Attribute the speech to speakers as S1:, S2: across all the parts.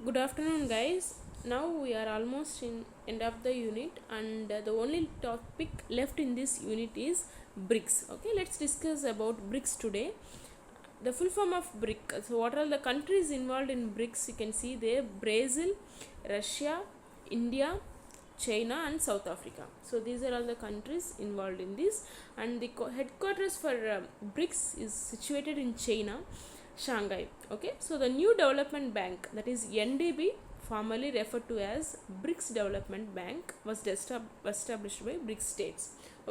S1: Good afternoon, guys. Now we are almost in end of the unit, and the only topic left in this unit is BRICS. Okay, let's discuss about BRICS today. The full form of BRIC. So, what are the countries involved in BRICS? You can see there: Brazil, Russia, India, China, and South Africa. So these are all the countries involved in this, and the headquarters for BRICS is situated in China, Shanghai. Okay, so the new development bank, that is NDB, formerly referred to as BRICS Development Bank, was established by BRICS states.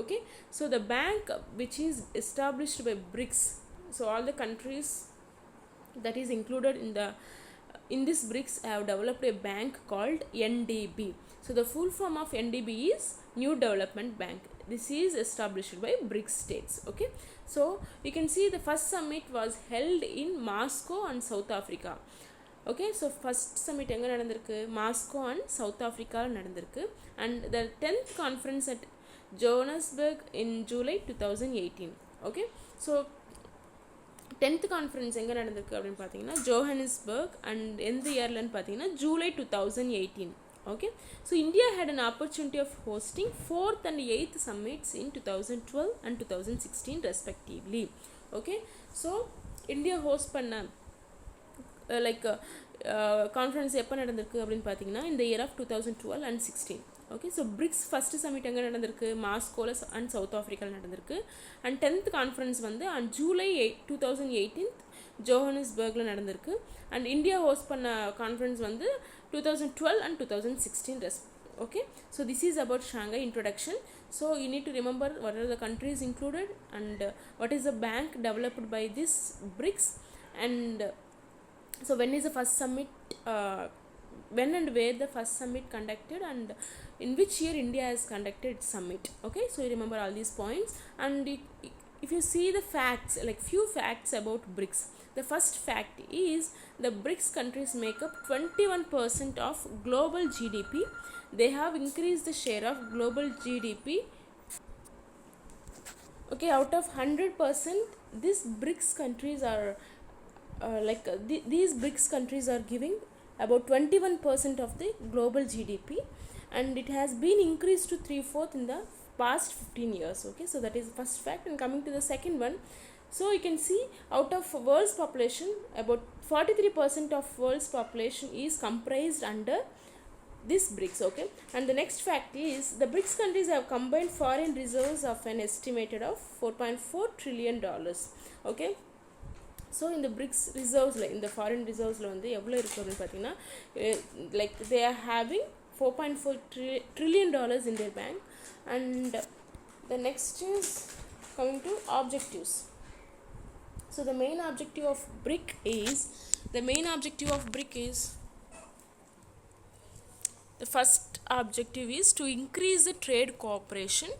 S1: Okay, so the bank which is established by BRICS, so all the countries that is included in this BRICS have developed a bank called NDB. So the full form of NDB is New Development Bank. This is established by BRICS states. Okay, so you can see the first summit was held in Moscow and South Africa. Okay, so first summit எங்க நடந்திருக்கு? Moscow and South Africa நடந்திருக்கு, and the 10th conference at Johannesburg in July 2018. Okay, so 10th conference எங்கே நடந்திருக்கு அப்படின்னு பார்த்தீங்கன்னா Johannesburg, and எந்த இயர்லன்னு பார்த்தீங்கன்னா July 2018. Okay, so India had an opportunity of hosting 4th and 8th summits in 2012 and 2016 respectively. Okay, so India host பண்ண conference எப்போ நடந்திருக்கு அப்படின்னு பார்த்தீங்கன்னா இந்த year of 2012 and 16. Okay, so BRICS first summit எங்கே நடந்திருக்கு? மாஸ்கோவில் அண்ட் சவுத் ஆஃப்ரிக்காவில் நடந்திருக்கு. அண்ட் 10th கான்ஃபரன்ஸ் வந்து அண்ட் ஜூலை 2018 ஜோஹானஸ்பர்கில் நடந்திருக்கு. அண்ட் இந்தியா ஹோஸ்ட் பண்ண கான்ஃபரன்ஸ் வந்து 2012 and 2016 okay, so this is about Shanghai introduction. So you need to remember what are the countries included, and what is the bank developed by this BRICS, and so when is the first summit, when and where the first summit conducted, and in which year India has conducted its summit. Okay, so you remember all these points, and if you see the facts, like few facts about BRICS. The first fact is the BRICS countries make up 21% of global GDP. They have increased the share of global GDP. Okay, out of 100%, these BRICS countries are these BRICS countries are giving about 21% of the global GDP, and it has been increased to 3/4 in the past 15 years. Okay, so that is the first fact. And coming to the second one, so you can see out of world's population, about 43% of world's population is comprised under this BRICS. Okay, and the next fact is the BRICS countries have combined foreign reserves of an estimated of $4.4 trillion. Okay, so in the BRICS reserves, like in the foreign reserves வந்து எவ்வளோ இருக்குது அப்படின்னு பார்த்தீங்கன்னா, like they are having $4.4 trillion in their bank. And the next is coming to objectives. So the main objective of BRIC is the first objective is to increase the trade cooperation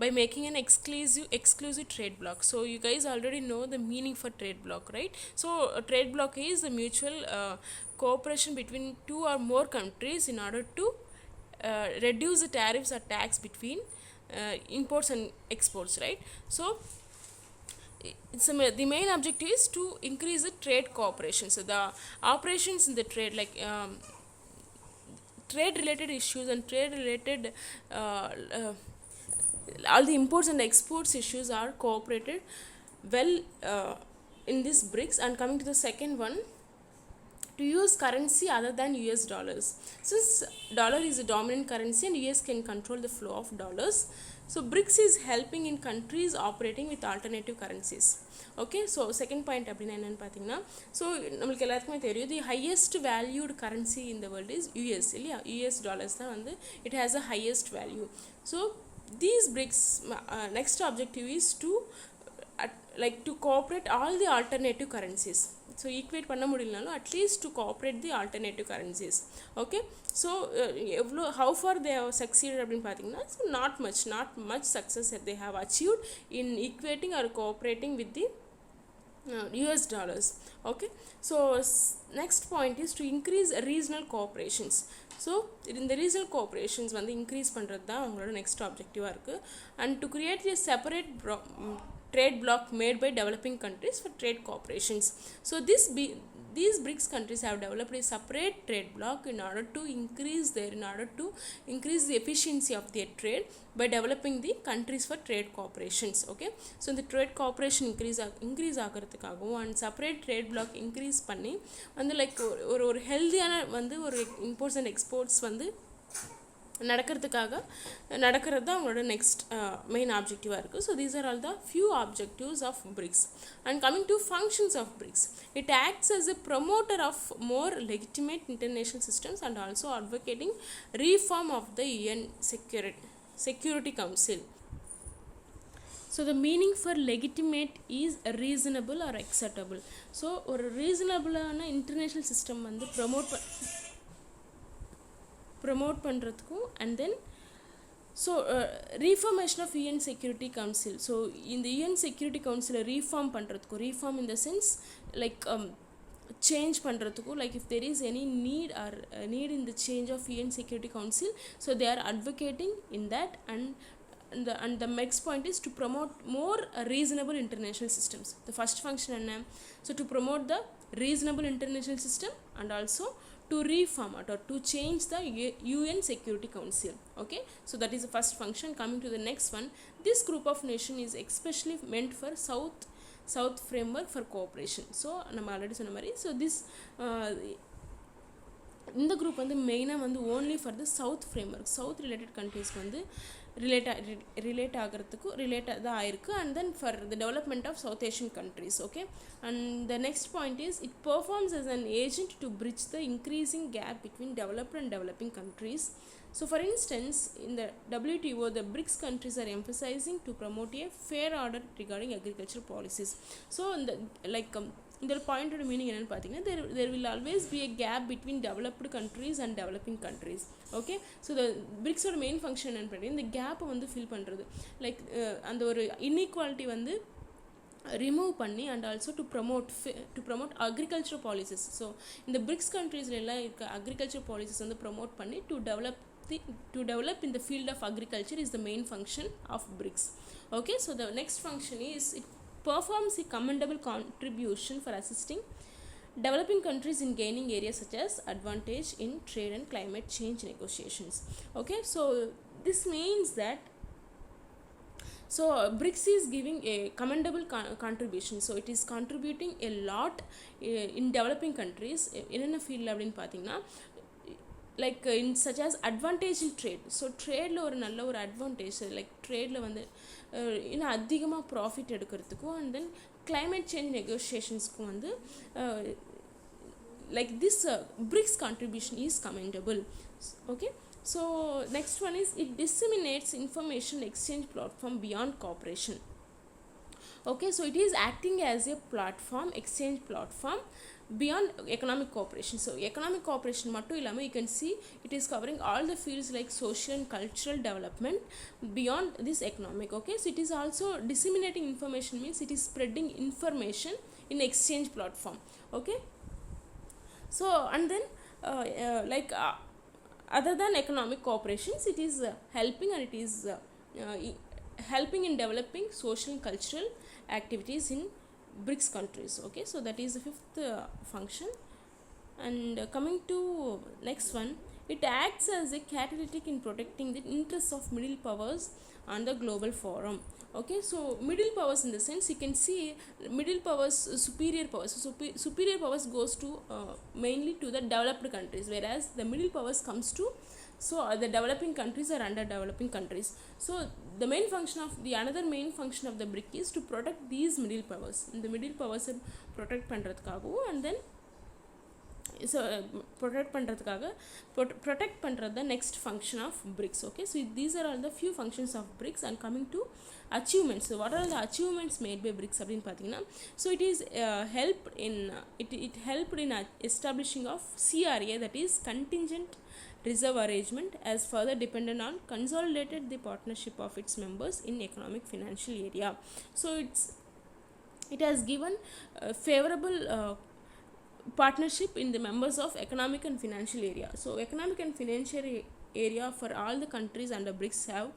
S1: by making an exclusive trade bloc. So you guys already know the meaning for trade bloc, right? So a trade bloc is the mutual cooperation between two or more countries in order to reduce the tariffs or tax between imports and exports, right? So the main objective is to increase the trade cooperation. So the operations in the trade, like trade related issues and trade related all the imports and exports issues are cooperated well in this BRICS. And coming to the second one, to use currency other than US dollars. Since dollar is a dominant currency and US can control the flow of dollars, so BRICS is helping in countries operating with alternative currencies. Okay, so second point அப்படின்னா என்னென்னு பார்த்தீங்கன்னா, so நம்மளுக்கு எல்லாத்துக்குமே தெரியும் the highest valued currency in the world is US இல்லையா? US dollars தான் வந்து it has a highest value. So these BRICS next objective is to to cooperate all the alternative currencies. So equate பண்ண முடியலனாலும் atleast to cooperate the alternative currencies. Okay, so how far they have succeeded அப்படின்னு பார்த்தீங்கன்னா, so not much success that they have achieved in equating or cooperating with the US dollars. Okay, so next point is to increase regional cooperations. So இந்த regional cooperations வந்து increase பண்ணுறது தான் அவங்களோட next ஆப்ஜெக்டிவாக இருக்குது. And to create a separate trade bloc made by developing countries for trade cooperations. So these BRICS countries have developed a separate trade bloc in order to increase the efficiency of their trade by developing the countries for trade cooperations. Okay, so the trade cooperation increase ஆகிறதுக்காகவும் and separate trade bloc increase பண்ணி வந்து like ஒரு ஹெல்தியான வந்து ஒரு imports and exports வந்து நடக்கிறது தான் அவங்களோட நெக்ஸ்ட் மெயின் ஆப்ஜெக்டிவாக இருக்குது. So these are all the few objectives of BRICS. And coming to functions of BRICS, it acts as a promoter of more legitimate international systems and also advocating reform of the UN Security Council. So the meaning for legitimate is reasonable or acceptable. So ஒரு ரீசனபிளான international system வந்து promote பண்ணுறதுக்கும் and then so reformation of UN Security Council. So இந்த UN Security Council reform பண்ணுறதுக்கும், reform in the sense like change பண்ணுறதுக்கும், like if there is any need in the change of UN Security Council, so they are advocating in that. And the next point is to promote more reasonable international systems. The first function enna, so to promote the reasonable international system and also to reform or to change the UN Security Council. Okay, so that is the first function. Coming to the next one, this group of nation is especially meant for south framework for cooperation. So நம்ம already சொன்ன மாதிரி, so this இந்த group வந்து மெயினாக வந்து only for the south framework, south related கண்ட்ரீஸ்க்கு வந்து relate தான் ஆயிருக்கு. And then for the development of south Asian countries. Okay, and the next point is it performs as an agent to bridge the increasing gap between developed and developing countries. So for instance, in the WTO, the BRICS countries are emphasizing to promote a fair order regarding agricultural policies. So in the இந்த பாயிண்டோட meaning என்னென்னு பார்த்தீங்கன்னா, there will always be a gap between developed countries and developing countries. Okay, so the பிரிக்ஸோட main function என்னென்னு பார்த்தீங்கன்னா இந்த கேப்பை வந்து fill பண்ணுறது, லைக் அந்த ஒரு இன்இக்வாலிட்டி வந்து ரிமூவ் பண்ணி and also to promote agriculture policies. So இந்த BRICS கண்ட்ரீஸ்ல எல்லாம் இருக்க அக்ரிகல்ச்சர் பாலிசிஸ் வந்து ப்ரமோட் பண்ணி to develop in the field of agriculture is the main function of BRICS. Okay, so the next function is it performs a commendable contribution for assisting developing countries in gaining areas such as advantage in trade and climate change negotiations. Okay, so this means that BRICS is giving a commendable contribution. So it is contributing a lot in developing countries. In a field அப்படினு பாத்தீங்கன்னா like in such as advantage in trade. So ட்ரேடில் ஒரு நல்ல ஒரு advantage, like ட்ரேடில் வந்து இன்னும் அதிகமாக profit எடுக்கிறதுக்கும் அண்ட் தென் climate change negotiationsக்கும் வந்து like this BRICS contribution is commendable. Okay, so next one is it disseminates information exchange platform beyond cooperation. Okay, so it is acting as a platform, exchange platform beyond economic cooperation. So economic cooperation mattum illama you can see it is covering all the fields like social and cultural development beyond this economic. Okay, so it is also disseminating information, means it is spreading information in exchange platform. Okay, so and then other than economic cooperations, it is helping and it is helping in developing social and cultural activities in BRICS countries. Okay, so that is the fifth function. And coming to next one, it acts as a catalytic in protecting the interests of middle powers on the global forum. Okay, so middle powers in the sense you can see middle powers, superior powers. So superior powers goes to mainly to the developed countries, whereas the middle powers comes to the developing countries or underdeveloping countries. So the main function of another main function of the BRIC is to protect these middle powers. The middle powers protect பண்றதுக்காகவும் and then protect பண்றது the next function of BRICS. Okay, so these are all the few functions of BRICS. And coming to achievements, so what are the achievements made by BRICS அப்படினு பாத்தீங்கன்னா, so it is helped in establishing of CRA, that is contingent reserve arrangement, as further dependent on consolidated the partnership of its members in economic financial area. So it has given favorable partnership in the members of economic and financial area. So economic and financial area for all the countries under BRICS have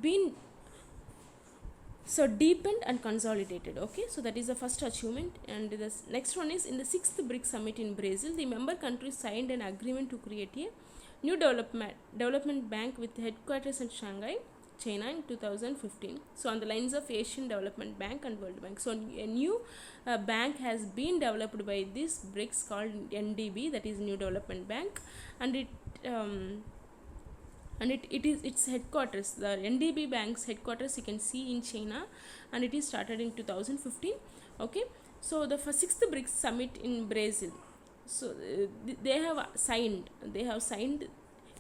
S1: been So deepened and consolidated. Okay, so that is the first achievement. And the next one is, in the 6th BRICS summit in Brazil, the member countries signed an agreement to create a new development bank with headquarters in Shanghai, China in 2015. So on the lines of Asian Development Bank and World Bank. So a new bank has been developed by this BRICS called NDB, that is New Development Bank, and it is its headquarters, the NDB bank's headquarters, you can see in China, and it is started in 2015. Okay, so the 6th BRICS summit in Brazil. So they have signed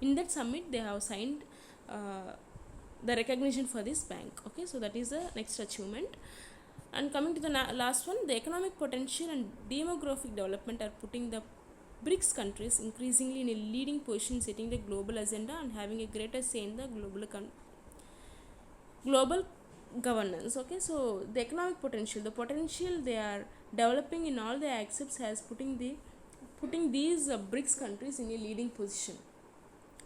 S1: in that summit, they have signed the recognition for this bank. Okay, so that is the next achievement. And coming to the last one, the economic potential and demographic development are putting the BRICS countries increasingly in a leading position, setting the global agenda and having a greater say in the global governance. Okay, so the economic potential, the potential they are developing in all the aspects, has putting these BRICS countries in a leading position.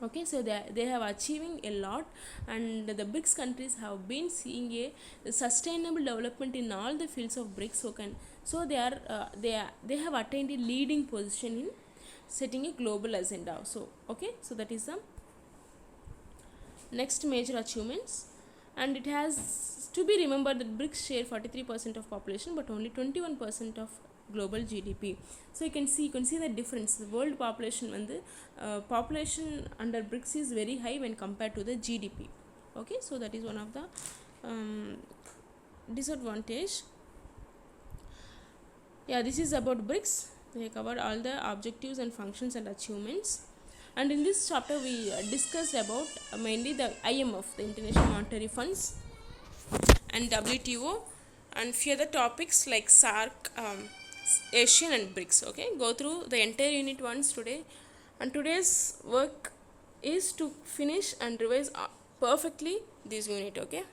S1: Okay, so they have achieving a lot, and the BRICS countries have been seeing a sustainable development in all the fields of BRICS. So they have attained a leading position in setting a global agenda. So okay, so that is the next major achievements. And it has to be remembered that BRICS share 43% of population but only 21% of global GDP. So you can see the difference. The world population and the population under BRICS is very high when compared to the GDP. Okay, so that is one of the disadvantage. Yeah, this is about BRICS. We covered all the objectives and functions and achievements. And in this chapter we discussed about mainly the IMF, the International Monetary Funds, and WTO, and few other topics like SAARC, Asian and BRICS. Okay, go through the entire unit once today, and today's work is to finish and revise perfectly this unit. Okay.